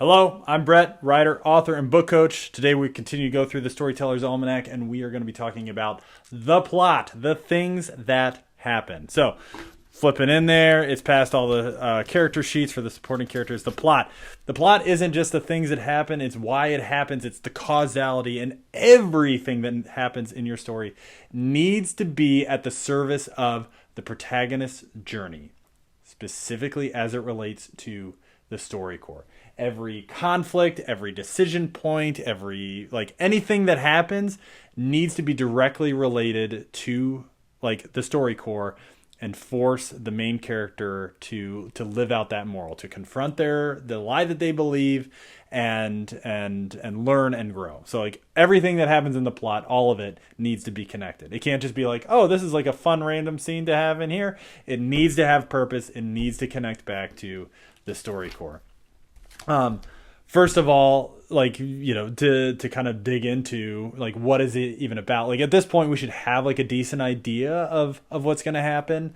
Hello, I'm Brett, writer, author, and book coach. Today we continue to go through the Storyteller's Almanac, and we are going to be talking about the plot, the things that happen. So, flipping in there, it's past all the character sheets for the supporting characters. The plot. The plot isn't just the things that happen, it's why it happens, it's the causality, and everything that happens in your story needs to be at the service of the protagonist's journey, specifically as it relates to the story core. Every conflict, every decision point, anything that happens needs to be directly related to the story core and force the main character to live out that moral, to confront the lie that they believe and learn and grow. So everything that happens in the plot, all of it needs to be connected. It can't just be oh, this is a fun random scene to have in here. It needs to have purpose. It needs to connect back to the story core. First of all, to kind of dig into what is it even about? At this point we should have a decent idea of what's going to happen.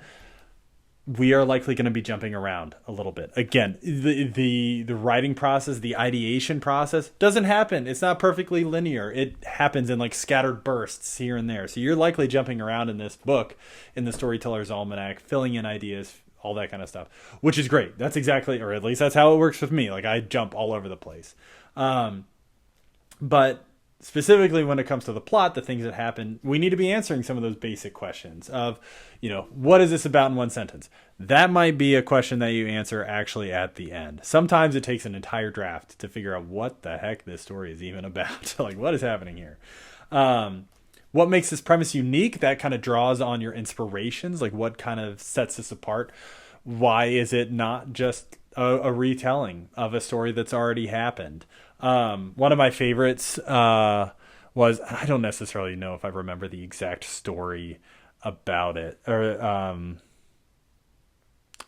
We are likely going to be jumping around a little bit. Again, the writing process, the ideation process doesn't happen. It's not perfectly linear. It happens in scattered bursts here and there. So you're likely jumping around in this book, in the Storyteller's Almanac, filling in ideas, all that kind of stuff, which is great. That's exactly, or at least that's how it works with me. I jump all over the place. But specifically when it comes to the plot, the things that happen, we need to be answering some of those basic questions of, what is this about in one sentence? That might be a question that you answer actually at the end. Sometimes it takes an entire draft to figure out what the heck this story is even about. What is happening here? What makes this premise unique? That kind of draws on your inspirations. What kind of sets this apart? Why is it not just a retelling of a story that's already happened? One of my favorites was, I don't necessarily know if I remember the exact story about it, but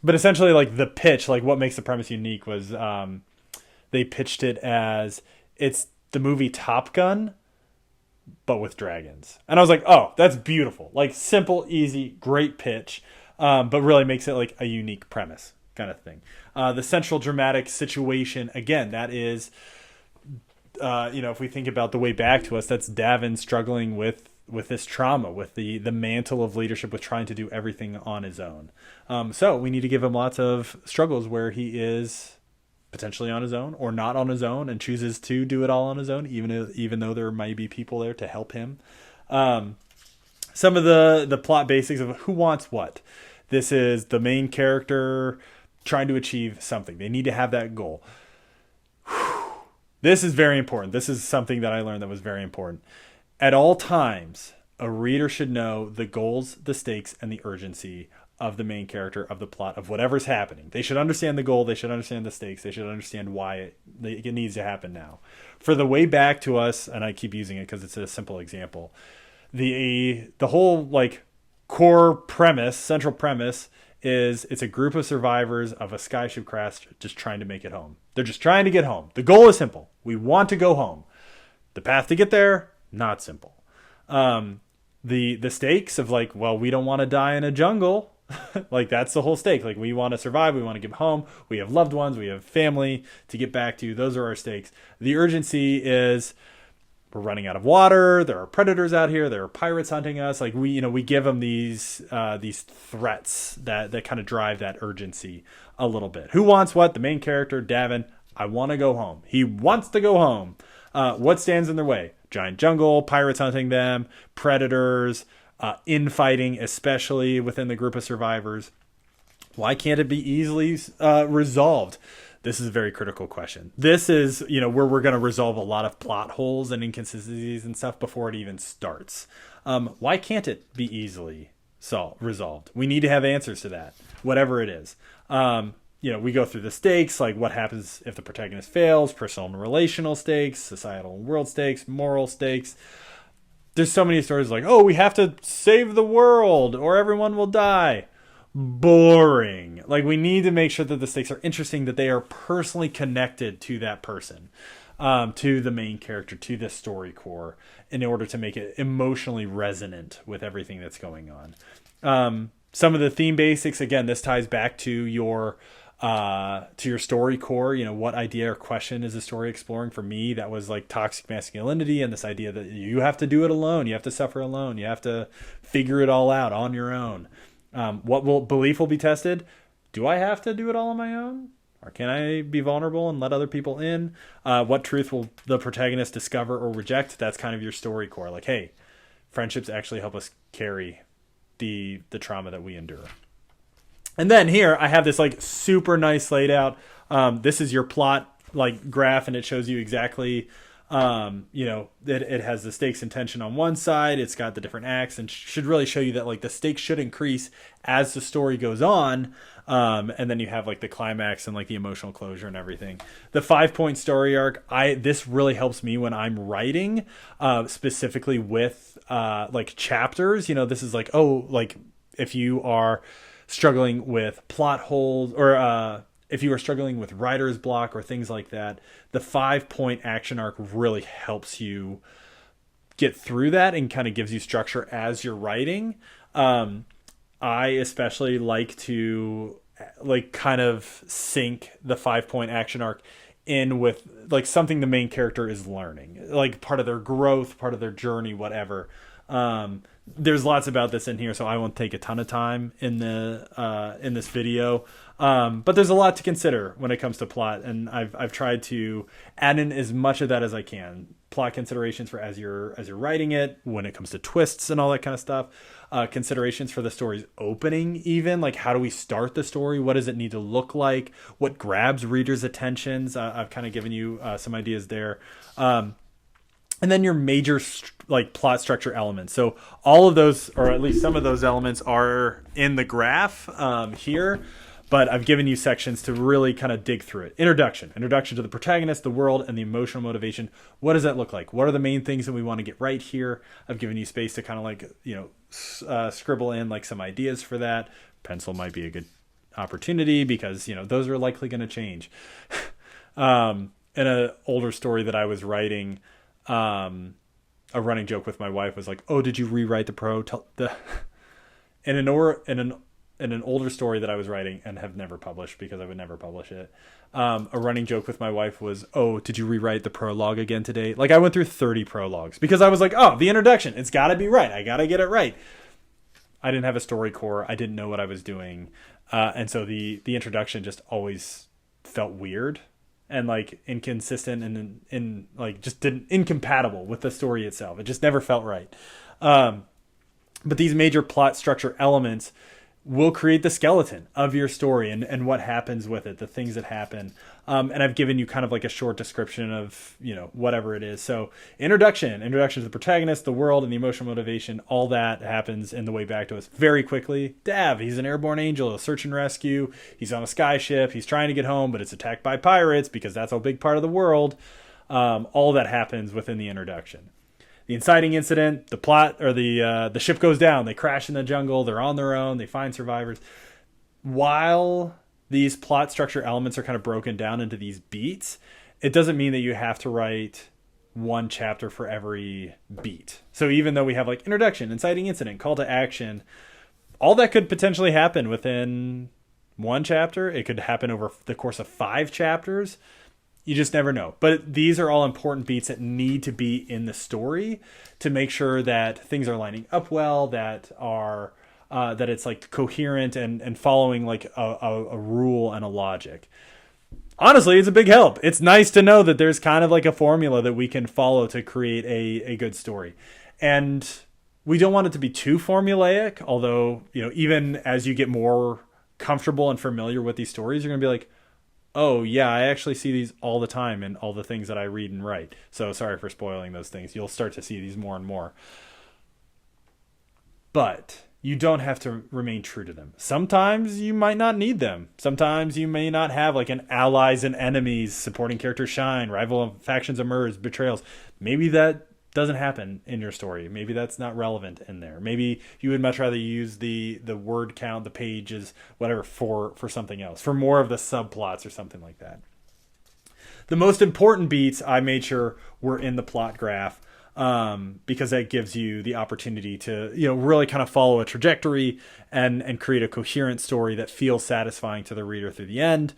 essentially the pitch, what makes the premise unique was they pitched it as it's the movie Top Gun, but with dragons. And I was oh, that's beautiful. Simple, easy, great pitch, but really makes it a unique premise kind of thing. The central dramatic situation, again, that is, if we think about the way back to us, that's Davin struggling with this trauma, with the mantle of leadership, with trying to do everything on his own. So we need to give him lots of struggles where he is potentially on his own or not on his own and chooses to do it all on his own, even though there might be people there to help him. Some of the plot basics of who wants what. This is the main character trying to achieve something. They need to have that goal. This is very important. This is something that I learned that was very important. At all times, a reader should know the goals, the stakes, and the urgency of the main character, of the plot, of whatever's happening. They should understand the goal. They should understand the stakes. They should understand why it needs to happen now. For the way back to us, and I keep using it because it's a simple example, the whole core premise, central premise, is it's a group of survivors of a skyship crash just trying to make it home. They're just trying to get home. The goal is simple. We want to go home. The path to get there, not simple. The stakes of we don't want to die in a jungle. That's the whole stake. We want to survive. We want to get home. We have loved ones. We have family to get back to. Those are our stakes. The urgency is we're running out of water. There are predators out here. There are pirates hunting us. We give them these threats that kind of drive that urgency a little bit. Who wants what? The main character, Davin. I want to go home. He wants to go home. What stands in their way? Giant jungle, pirates hunting them, predators, infighting, especially within the group of survivors. Why can't it be easily resolved? This is a very critical question. This is, where we're going to resolve a lot of plot holes and inconsistencies and stuff before it even starts. Why can't it be easily resolved? We need to have answers to that, whatever it is. We go through the stakes, what happens if the protagonist fails, personal and relational stakes, societal and world stakes, moral stakes. There's so many stories we have to save the world or everyone will die. Boring. We need to make sure that the stakes are interesting, that they are personally connected to that person, to the main character, to the story core, in order to make it emotionally resonant with everything that's going on. Some of the theme basics, again, this ties back to your to your story core. You know, what idea or question is the story exploring? For me, that was like toxic masculinity and this idea that you have to do it alone. You have to suffer alone. You have to figure it all out on your own. What belief will be tested? Do I have to do it all on my own? Or can I be vulnerable and let other people in? What truth will the protagonist discover or reject? That's kind of your story core. Like, hey, friendships actually help us carry the trauma that we endure. And then here I have this like super nice laid out. This is your plot like graph, and it shows you exactly, that it has the stakes and tension on one side. It's got the different acts, and should really show you that like the stakes should increase as the story goes on. And then you have like the climax and like the emotional closure and everything. The 5-point story arc, this really helps me when I'm writing, specifically with like chapters. You know, this is like, like if you are struggling with plot holes, or if you are struggling with writer's block or things like that, the 5-point action arc really helps you get through that and kind of gives you structure as you're writing. I especially like to like kind of sync the 5-point action arc in with like something the main character is learning, like part of their growth, part of their journey, whatever. There's lots about this in here, so I won't take a ton of time in this video. But there's a lot to consider when it comes to plot, and I've tried to add in as much of that as I can. Plot considerations for as you're writing it, when it comes to twists and all that kind of stuff. Considerations for the story's opening, even like how do we start the story? What does it need to look like? What grabs readers' attentions? I've kind of given you some ideas there. And then your major like plot structure elements. So all of those, or at least some of those elements, are in the graph here. But I've given you sections to really kind of dig through it. Introduction to the protagonist, the world, and the emotional motivation. What does that look like? What are the main things that we want to get right here? I've given you space to kind of like, scribble in like some ideas for that. Pencil might be a good opportunity because, those are likely going to change. In an older story that I was writing, a running joke with my wife was like, "Oh, did you rewrite the pro?" In an older story that I was writing and have never published because I would never publish it, a running joke with my wife was, "Oh, did you rewrite the prologue again today?" Like I went through 30 prologues because I was like, "Oh, the introduction, it's got to be right. I got to get it right." I didn't have a story core. I didn't know what I was doing, and so the introduction just always felt weird and like inconsistent and in like just incompatible with the story itself. It just never felt right. But these major plot structure elements will create the skeleton of your story and what happens with it, the things that happen. And I've given you kind of like a short description of, whatever it is. So introduction to the protagonist, the world, and the emotional motivation, all that happens in the way back to us very quickly. Dav, he's an airborne angel, a search and rescue. He's on a sky ship. He's trying to get home, but it's attacked by pirates because that's a big part of the world. All that happens within the introduction. The inciting incident, the plot, or the ship goes down. They crash in the jungle. They're on their own. They find survivors. While these plot structure elements are kind of broken down into these beats, it doesn't mean that you have to write one chapter for every beat. So even though we have like introduction, inciting incident, call to action, all that could potentially happen within one chapter. It could happen over the course of 5 chapters. You just never know. But these are all important beats that need to be in the story to make sure that things are lining up well, that it's like coherent and following like a rule and a logic. Honestly, it's a big help. It's nice to know that there's kind of like a formula that we can follow to create a good story. And we don't want it to be too formulaic, although, even as you get more comfortable and familiar with these stories, you're going to be like, oh, yeah, I actually see these all the time in all the things that I read and write. So sorry for spoiling those things. You'll start to see these more and more. But you don't have to remain true to them. Sometimes you might not need them. Sometimes you may not have like an allies and enemies, supporting characters shine, rival factions emerge, betrayals. Maybe that doesn't happen in your story. Maybe that's not relevant in there. Maybe you would much rather use the word count, the pages, whatever, for something else, for more of the subplots or something like that. The most important beats I made sure were in the plot graph. because that gives you the opportunity to, really kind of follow a trajectory and create a coherent story that feels satisfying to the reader through the end.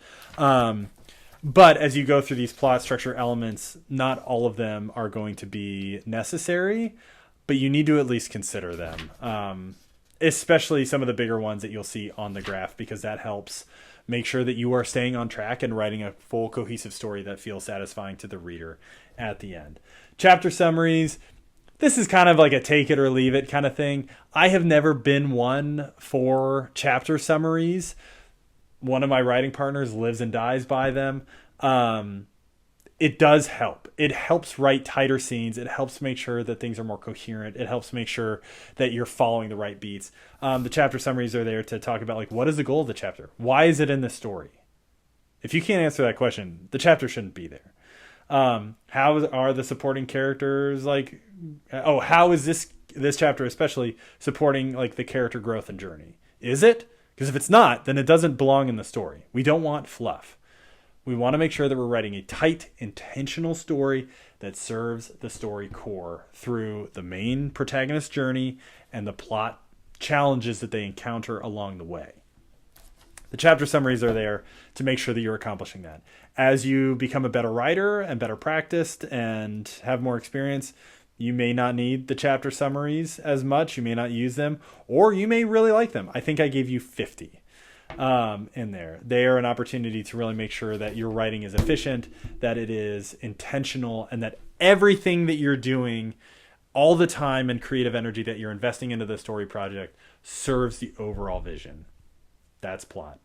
But as you go through these plot structure elements, not all of them are going to be necessary, but you need to at least consider them. Especially some of the bigger ones that you'll see on the graph, because that helps make sure that you are staying on track and writing a full cohesive story that feels satisfying to the reader at the end. Chapter summaries. This is kind of like a take it or leave it kind of thing. I have never been one for chapter summaries. One of my writing partners lives and dies by them. It does help. It helps write tighter scenes. It helps make sure that things are more coherent. It helps make sure that you're following the right beats. The chapter summaries are there to talk about, like, what is the goal of the chapter? Why is it in the story? If you can't answer that question, the chapter shouldn't be there. How are the supporting characters how is this chapter especially supporting like the character growth and journey? Is it? Because if it's not, then it doesn't belong in the story. We don't want fluff. We want to make sure that we're writing a tight, intentional story that serves the story core through the main protagonist's journey and the plot challenges that they encounter along the way. The chapter summaries are there to make sure that you're accomplishing that. As you become a better writer and better practiced and have more experience, you may not need the chapter summaries as much. You may not use them, or you may really like them. I think I gave you 50 in there. They are an opportunity to really make sure that your writing is efficient, that it is intentional, and that everything that you're doing, all the time and creative energy that you're investing into the story project, serves the overall vision. That's plot.